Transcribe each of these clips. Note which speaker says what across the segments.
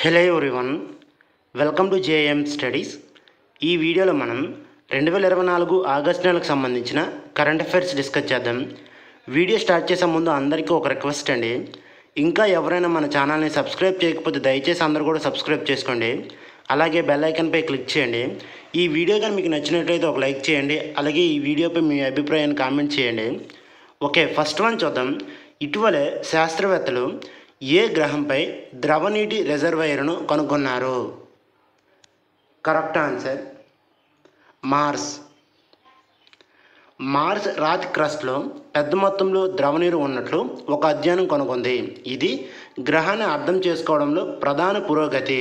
Speaker 1: Hello everyone, welcome to JM studies. ఈ వీడియోలో మనం 2024 ఆగస్ట్ నెలకు సంబంధించిన కరెంట్ అఫైర్స్ డిస్కస్ చేద్దాం. వీడియో స్టార్ట్ చేసే ముందు అందరికీ ఒక రిక్వెస్ట్ అండి, ఇంకా ఎవరైనా మన ఛానల్ని సబ్స్క్రైబ్ చేయకపోతే దయచేసి అందరూ కూడా సబ్స్క్రైబ్ చేసుకోండి. అలాగే బెల్ ఐకాన్పై క్లిక్ చేయండి. ఈ వీడియో కానీ మీకు నచ్చినట్లయితే ఒక లైక్ చేయండి. అలాగే ఈ వీడియోపై మీ అభిప్రాయాన్ని కామెంట్ చేయండి. ఓకే, ఫస్ట్ వన్ చూద్దాం. ఇటీవలే శాస్త్రవేత్తలు ఏ గ్రహంపై ద్రవనీటి రిజర్వాయర్ను కనుగొన్నారు? Correct answer Mars. మార్స్ రాతి క్రస్ట్లో పెద్ద మొత్తంలో ద్రవనీరు ఉన్నట్లు ఒక అధ్యయనం కనుగొంది. ఇది గ్రహాన్ని అర్థం చేసుకోవడంలో ప్రధాన పురోగతి.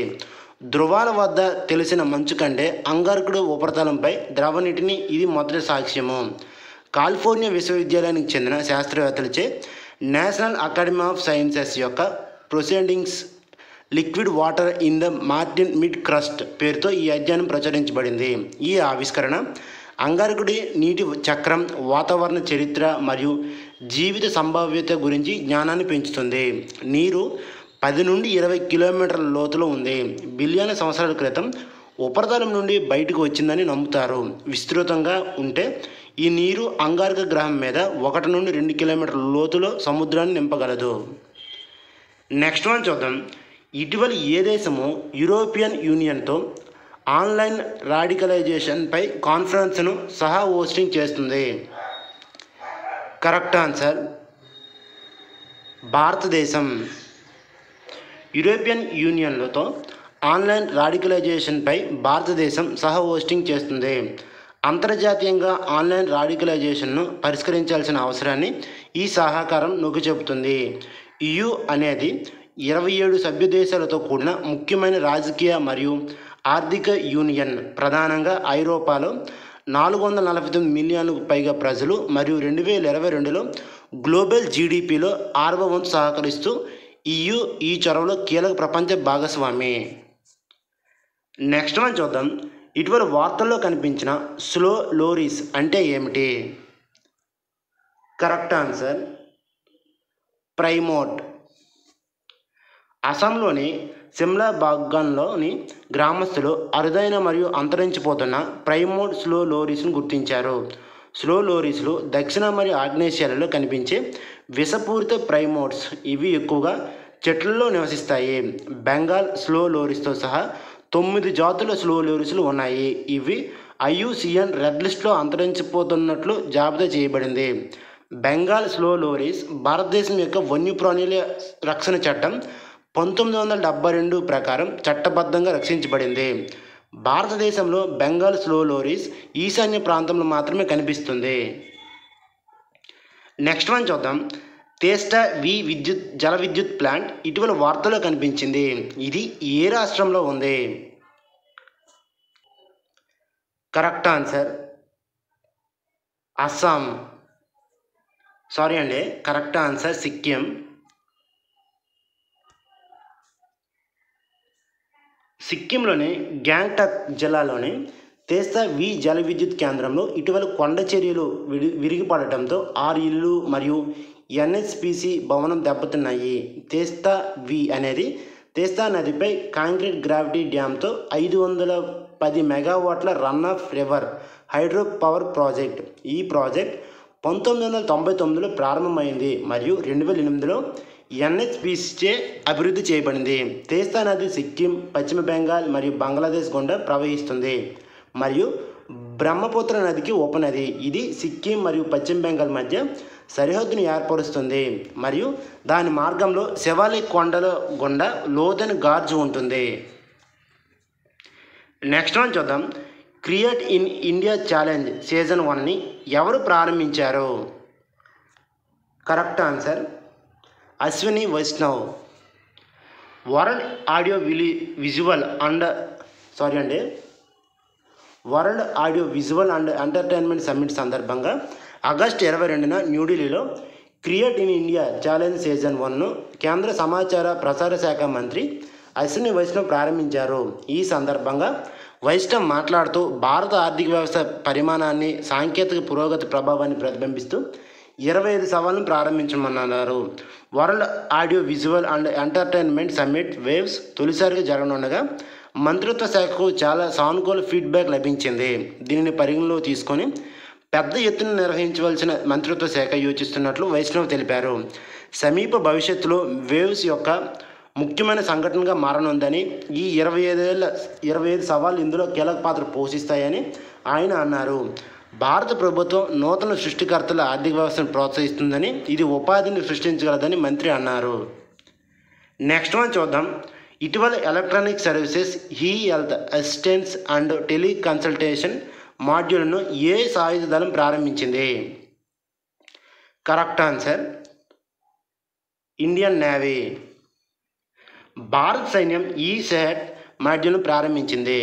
Speaker 1: ధృవాల వద్ద తెలిసిన మంచు కంటే అంగారకుడు ఉపరితలంపై ద్రవనీటిని ఇది మొదటి సాక్ష్యము. కాలిఫోర్నియా విశ్వవిద్యాలయానికి చెందిన శాస్త్రవేత్తలచే నేషనల్ అకాడమీ ఆఫ్ సైన్సెస్ యొక్క proceedings liquid water in the Martin mid crust పేరుతో ఈ అధ్యయనం ప్రచురించబడింది. ఈ ఆవిష్కరణ అంగారకుడి నీటి చక్రం, వాతావరణ చరిత్ర మరియు జీవిత సంభావ్యత గురించి జ్ఞానాన్ని పెంచుతుంది. నీరు 10 నుండి 20 కిలోమీటర్ల లోతులో ఉంది. బిలియన్ల సంవత్సరాల క్రితం ఉపరితలం నుండి బయటకు వచ్చిందని నమ్ముతారు. విస్తృతంగా ఉంటే ఈ నీరు అంగారక గ్రహం మీద 1 నుండి 2 కిలోమీటర్ల లోతులో సముద్రాన్ని నింపగలదు. నెక్స్ట్ వన్ చూద్దాం. ఇటీవల ఏ దేశము యూరోపియన్ యూనియన్తో ఆన్లైన్ రాడికలైజేషన్పై కాన్ఫరెన్స్ను సహా హోస్టింగ్ చేస్తుంది? కరెక్ట్ ఆన్సర్ భారతదేశం. యూరోపియన్ యూనియన్లతో ఆన్లైన్ రాడికలైజేషన్పై భారతదేశం సహ హోస్టింగ్ చేస్తుంది. అంతర్జాతీయంగా ఆన్లైన్ రాడికలైజేషన్ను పరిష్కరించాల్సిన అవసరాన్ని ఈ సహకారం నొక్కి చెబుతుంది. EU అనేది 27 సభ్య దేశాలతో కూడిన ముఖ్యమైన రాజకీయ మరియు ఆర్థిక యూనియన్. ప్రధానంగా ఐరోపాలో 449 మిలియన్లకు పైగా ప్రజలు మరియు 2022లో గ్లోబల్ GDPలో 6వ వంతు సహకరిస్తూ EU ఈ చొరవలో కీలక ప్రపంచ భాగస్వామి. నెక్స్ట్ వన్ చూద్దాం. ఇటీవల వార్తల్లో కనిపించిన స్లో లోరీస్ అంటే ఏమిటి? Correct answer primate. అస్సాంలోని సిమ్లా బాగాన్లోని గ్రామస్తులు అరుదైన మరియు అంతరించిపోతున్న ప్రైమోట్ స్లో లోరీస్ను గుర్తించారు. స్లో లోరీస్లు దక్షిణ మరియు ఆగ్నేయాసియాలలో కనిపించే విషపూరిత ప్రైమోట్స్. ఇవి ఎక్కువగా చెట్లలో నివసిస్తాయి. బెంగాల్ స్లో లోరీస్తో సహా 9 జాతుల స్లో లోరీస్లు ఉన్నాయి. ఇవి IUCN రెడ్ లిస్ట్లో అంతరించిపోతున్నట్లు జాబితా చేయబడింది. బెంగాల్ స్లో లోరీస్ భారతదేశం యొక్క వన్యప్రాణుల రక్షణ చట్టం 1972 ప్రకారం చట్టబద్ధంగా రక్షించబడింది. భారతదేశంలో బెంగాల్ స్లో లోరీస్ ఈశాన్య ప్రాంతంలో మాత్రమే కనిపిస్తుంది. నెక్స్ట్ వన్ చూద్దాం. తేస్టా వి జల విద్యుత్ ప్లాంట్ ఇటీవల వార్తల్లో కనిపించింది. ఇది ఏ రాష్ట్రంలో ఉంది? Correct answer Assam. సారీ అండి, కరెక్ట్ ఆన్సర్ సిక్కిం. సిక్కింలోని గ్యాంగ్టాక్ జిల్లాలోని తేస్తా వి జల విద్యుత్ కేంద్రంలో ఇటీవల కొండ చర్యలు విరిగిపడటంతో 6 ఇళ్ళు మరియు NHPC భవనం దెబ్బతిన్నాయి. తేస్తా వి అనేది తేస్తా నదిపై కాంక్రీట్ గ్రావిటీ డ్యామ్తో 510 మెగావాట్ల run of river hydro power project. ఈ ప్రాజెక్ట్ 1999లో ప్రారంభమైంది మరియు 2008లో NHPCచే అభివృద్ధి చేయబడింది. తేస్తా నది సిక్కిం, పశ్చిమ బెంగాల్ మరియు బంగ్లాదేశ్ గుండా ప్రవహిస్తుంది మరియు బ్రహ్మపుత్ర నదికి ఉపనది. ఇది సిక్కిం మరియు పశ్చిమ బెంగాల్ మధ్య సరిహద్దును ఏర్పరుస్తుంది మరియు దాని మార్గంలో శివాలిక్ కొండల గుండా లోతైన గార్జ్ ఉంటుంది. నెక్స్ట్ వన్ చూద్దాం. Create in India challenge season 1ని ఎవరు ప్రారంభించారు? Correct answer Ashwini Vaishnaw. World audio visual and entertainment summit సందర్భంగా ఆగస్టు 22న న్యూఢిల్లీలో create in India challenge season 1ను కేంద్ర సమాచార ప్రసార శాఖ మంత్రి అశ్విని వైష్ణవ్ ప్రారంభించారు. ఈ సందర్భంగా వైష్ణవ్ మాట్లాడుతూ భారత ఆర్థిక వ్యవస్థ పరిమాణాన్ని, సాంకేతిక పురోగతి ప్రభావాన్ని ప్రతిబింబిస్తూ 25 సవాళ్ళను ప్రారంభించమన్నారు. World audio visual and entertainment summit waves తొలిసారిగా జరగనుండగా మంత్రిత్వ శాఖకు చాలా సానుకూల ఫీడ్బ్యాక్ లభించింది. దీనిని పరిగణలో తీసుకొని పెద్ద ఎత్తున నిర్వహించవలసిన మంత్రిత్వ శాఖ యోచిస్తున్నట్లు వైష్ణవ్ తెలిపారు. సమీప భవిష్యత్తులో వేవ్స్ యొక్క ముఖ్యమైన సంఘటనగా మారనుందని, ఈ 25 సవాళ్ళు ఇందులో కీలక పాత్ర పోషిస్తాయని ఆయన అన్నారు. భారత ప్రభుత్వం నూతన సృష్టికర్తల ఆర్థిక వ్యవస్థను ప్రోత్సహిస్తుందని, ఇది ఉపాధిని సృష్టించగలదని మంత్రి అన్నారు. నెక్స్ట్ వన్ చూద్దాం. ఇటీవల ఎలక్ట్రానిక్ సర్వీసెస్, ఈ హెల్త్ అసిస్టెన్స్ అండ్ టెలికన్సల్టేషన్ మాడ్యూల్ను ఏ సాయుధ దళం ప్రారంభించింది? Correct answer Indian navy. భారత సైన్యం ఈ సెట్ మాడ్యూల్ను ప్రారంభించింది.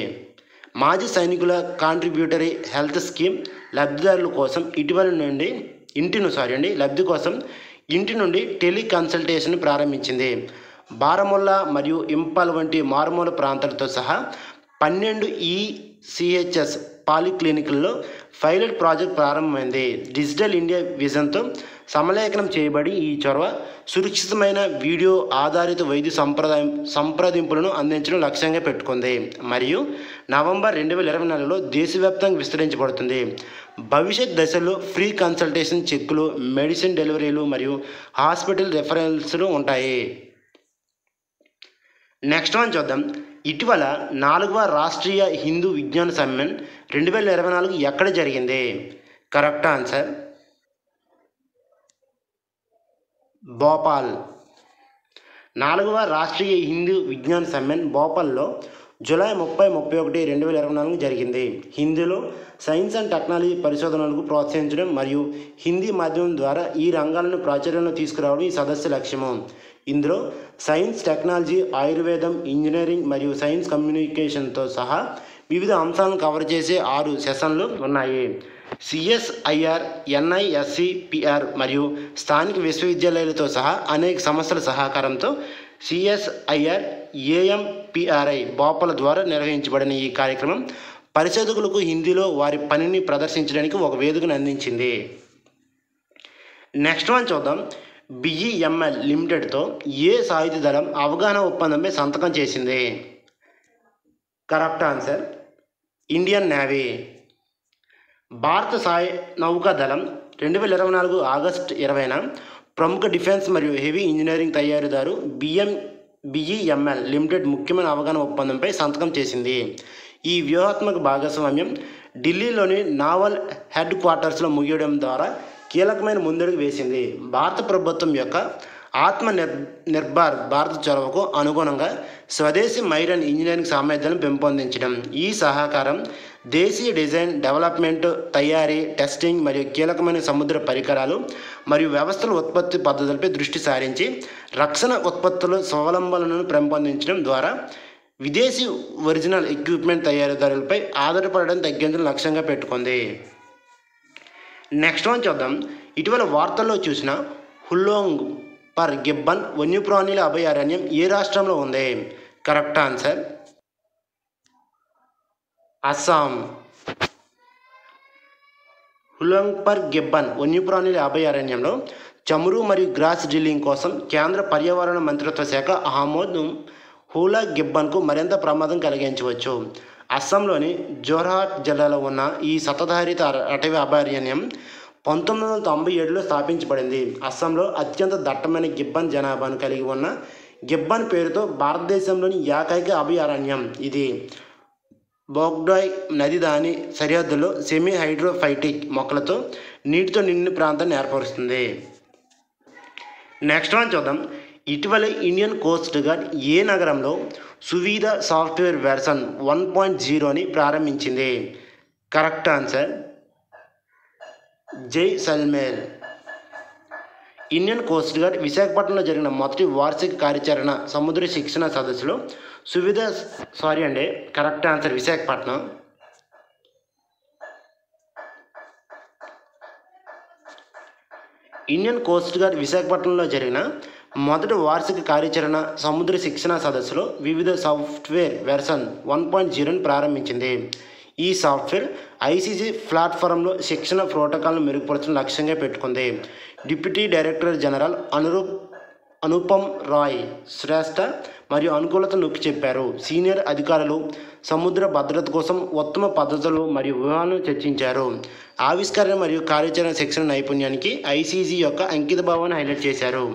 Speaker 1: మాజీ సైనికుల కాంట్రిబ్యూటరీ హెల్త్ స్కీమ్ లబ్ధిదారుల కోసం ఇంటి నుండి టెలికన్సల్టేషన్ ప్రారంభించింది. బారాముల్లా మరియు ఇంపాల్ వంటి మారుమూల ప్రాంతాలతో సహా 12 ECHS పాలిక్లినిక్లలో పైలట్ ప్రాజెక్ట్ ప్రారంభమైంది. డిజిటల్ ఇండియా విజన్తో సమలేఖనం చేయబడి ఈ చొరవ సురక్షితమైన వీడియో ఆధారిత వైద్య సంప్రదింపులను అందించడం లక్ష్యంగా పెట్టుకుంది మరియు నవంబర్ 2024లో దేశవ్యాప్తంగా విస్తరించబడుతుంది. భవిష్యత్ దశల్లో ఫ్రీ కన్సల్టేషన్ చెక్కులు, మెడిసిన్ డెలివరీలు మరియు హాస్పిటల్ రెఫరెన్స్లు ఉంటాయి. నెక్స్ట్ వన్ చూద్దాం. ఇటీవల 4వ రాష్ట్రీయ హిందూ విజ్ఞాన సమ్మెన్ 2024 ఎక్కడ జరిగింది? Correct answer Bhopal. 4వ రాష్ట్రీయ హిందూ విజ్ఞాన సమ్మెన్ భోపాల్లో జూలై 30, 31, 2024 జరిగింది. హిందీలో సైన్స్ అండ్ టెక్నాలజీ పరిశోధనలకు ప్రోత్సహించడం మరియు హిందీ మాధ్యమం ద్వారా ఈ రంగాలను ప్రాచుర్యంలో తీసుకురావడం ఈ సదస్సు లక్ష్యము. ఇందులో సైన్స్, టెక్నాలజీ, ఆయుర్వేదం, ఇంజనీరింగ్ మరియు సైన్స్ కమ్యూనికేషన్తో సహా వివిధ అంశాలను కవర్ చేసే 6 సెషన్లు ఉన్నాయి. CSIR, NISCPR మరియు స్థానిక విశ్వవిద్యాలయాలతో సహా అనేక సంస్థల సహకారంతో CSIR AMPRI భోపాల్ ద్వారా నిర్వహించబడిన ఈ కార్యక్రమం పరిశోధకులకు హిందీలో వారి పనిని ప్రదర్శించడానికి ఒక వేదికను అందించింది. నెక్స్ట్ వన్ చూద్దాం. BEML లిమిటెడ్తో ఏ సాయుధ దళం అవగాహన ఒప్పందంపై సంతకం చేసింది? Correct answer Indian navy. భారత నౌకాదళం 2024 ఆగస్టు 20న ప్రముఖ డిఫెన్స్ మరియు హెవీ ఇంజనీరింగ్ తయారీదారు BEML లిమిటెడ్ ముఖ్యమైన అవగాహన ఒప్పందంపై సంతకం చేసింది. ఈ వ్యూహాత్మక భాగస్వామ్యం ఢిల్లీలోని నావల్ హెడ్ క్వార్టర్స్లో ముగియడం ద్వారా కీలకమైన ముందడుగు వేసింది. భారత ప్రభుత్వం యొక్క ఆత్మనిర్భర్ భారత్ చొరవకు అనుగుణంగా స్వదేశీ మైరన్ ఇంజనీరింగ్ సామర్థ్యాలను పెంపొందించడం. ఈ సహకారం దేశీయ డిజైన్, డెవలప్మెంట్, తయారీ, టెస్టింగ్ మరియు కీలకమైన సముద్ర పరికరాలు మరియు వ్యవస్థల ఉత్పత్తి పద్ధతులపై దృష్టి సారించి రక్షణ ఉత్పత్తుల స్వావలంబనను పెంపొందించడం ద్వారా విదేశీ ఒరిజినల్ ఎక్విప్మెంట్ తయారీదారులపై ఆధారపడడం తగ్గించడం లక్ష్యంగా పెట్టుకుంది. నెక్స్ట్ వన్ చూద్దాం. ఇటీవల వార్తల్లో చూసిన హుల్లోంగ్ పర్ గిబ్బన్ వన్యప్రాణుల అభయారణ్యం ఏ రాష్ట్రంలో ఉంది? Correct answer Assam. Hollongapar gibbon వన్యప్రాణుల అభయారణ్యంలో చమురు మరియు గ్రాస్ డ్రిల్లింగ్ కోసం కేంద్ర పర్యావరణ మంత్రిత్వ శాఖ ఆమోదం హూలా గిబ్బన్కు మరింత ప్రమాదం కలిగించవచ్చు. అస్సాంలోని జోర్హాట్ జిల్లాలో ఉన్న ఈ శతధారిత అటవీ అభయారణ్యం 1997లో స్థాపించబడింది. అస్సాంలో అత్యంత దట్టమైన గిబ్బన్ జనాభాను కలిగి ఉన్న గిబ్బన్ పేరుతో భారతదేశంలోని ఏకైక అభయారణ్యం ఇది. బోగ్డాయ్ నది దాని సరిహద్దులో సెమీ హైడ్రోఫైటిక్ మొక్కలతో నీటితో నిండిన ప్రాంతాన్ని ఏర్పరుస్తుంది. నెక్స్ట్ వన్ చూద్దాం. ఇటీవల ఇండియన్ కోస్ట్ గార్డ్ ఏ నగరంలో సువిధ సాఫ్ట్వేర్ వెర్షన్ 1.0ని ప్రారంభించింది? Correct answer Jaisalmer. Indian coast guard విశాఖపట్నంలో జరిగిన మొదటి వార్షిక కార్యాచరణ సముద్ర శిక్షణ సదస్సులో correct answer Visakhapatnam. Indian coast guard విశాఖపట్నంలో జరిగిన మొదటి వార్షిక కార్యాచరణ సముద్ర శిక్షణ సదస్సులో వివిధ సాఫ్ట్వేర్ వెర్షన్ 1.0ని ప్రారంభించింది. ఈ సాఫ్ట్వేర్ ఐసీసీ ప్లాట్ఫారంలో శిక్షణ ప్రోటోకాల్ను మెరుగుపరచడం లక్ష్యంగా పెట్టుకుంది. Deputy director general Anupam Rai శ్రేష్ఠ మరియు అనుకూలత నొక్కి చెప్పారు. సీనియర్ అధికారులు సముద్ర భద్రత కోసం ఉత్తమ పద్ధతులు మరియు వ్యూహాలను చర్చించారు. ఆవిష్కరణ మరియు కార్యాచరణ శిక్షణ నైపుణ్యానికి ఐసీసీ యొక్క అంకితభావాన్ని హైలైట్ చేశారు.